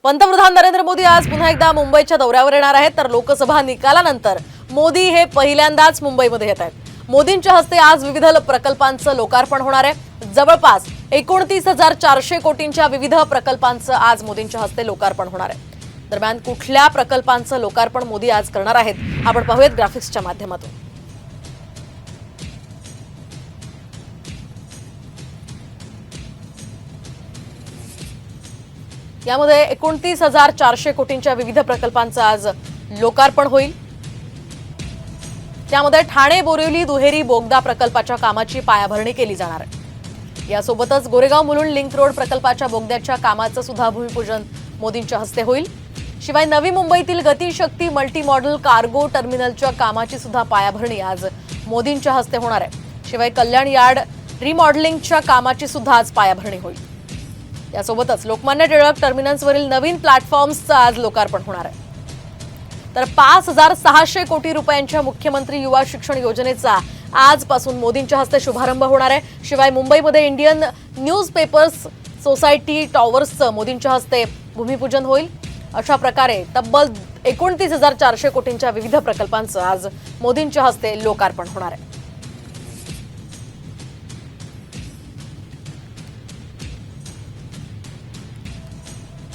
पंतप्रधान नरेंद्र मोदी आज पुन्हा एकदा मुंबईच्या दौऱ्यावर येणार आहेत, तर लोकसभा निकालानंतर मोदी हे पहिल्यांदाच मुंबईमध्ये येत आहेत। मोदींच्या हस्ते आज विविध प्रकल्पांचं लोकार्पण होणार आहे। जवळपास 29,400 कोटींच्या विविध प्रकल्पांचं आज मोदींच्या हस्ते लोकार्पण होणार आहे। दरम्यान कुठल्या प्रकल्पांचं लोकार्पण मोदी आज करणार आहेत, आपण पाहूयात ग्राफिक्सच्या माध्यमातून। यामध्ये 29,400 कोटींच्या विविध प्रकल्पांचं आज लोकार्पण होईल। त्यामध्ये ठाणे बोरिवली दुहेरी बोगदा प्रकल्पाच्या कामाची पायाभरणी केली जाणार आहे। यासोबतच गोरेगाव मुलुंड लिंक रोड प्रकल्पाच्या बोगद्याच्या कामाचं सुद्धा भूमिपूजन मोदींच्या हस्ते होईल। शिवाय नवी मुंबईतील गतिशक्ती मल्टी मॉडेल कार्गो टर्मिनलच्या कामाची सुद्धा पायाभरणी आज मोदींच्या हस्ते होणार आहे। शिवाय कल्याण यार्ड रिमॉडेलिंगच्या कामाची सुद्धा आज पायाभरणी होईल। यासोबतच लोकमान्य टिळक टर्मिनसवरील नवीन प्लॅटफॉर्म्सचं आज लोकार्पण होणार आहे। तर 5,600 कोटी रुपयांच्या मुख्यमंत्री युवा शिक्षण योजनेचा आजपासून मोदींच्या हस्ते शुभारंभ होणार आहे। शिवाय मुंबईमध्ये इंडियन न्यूजपेपर्स सोसायटी टॉवर्सचं मोदींच्या हस्ते भूमिपूजन होईल। अशा प्रकारे तब्बल 29,400 कोटींच्या विविध प्रकल्पांचं आज मोदींच्या हस्ते लोकार्पण होणार आहे।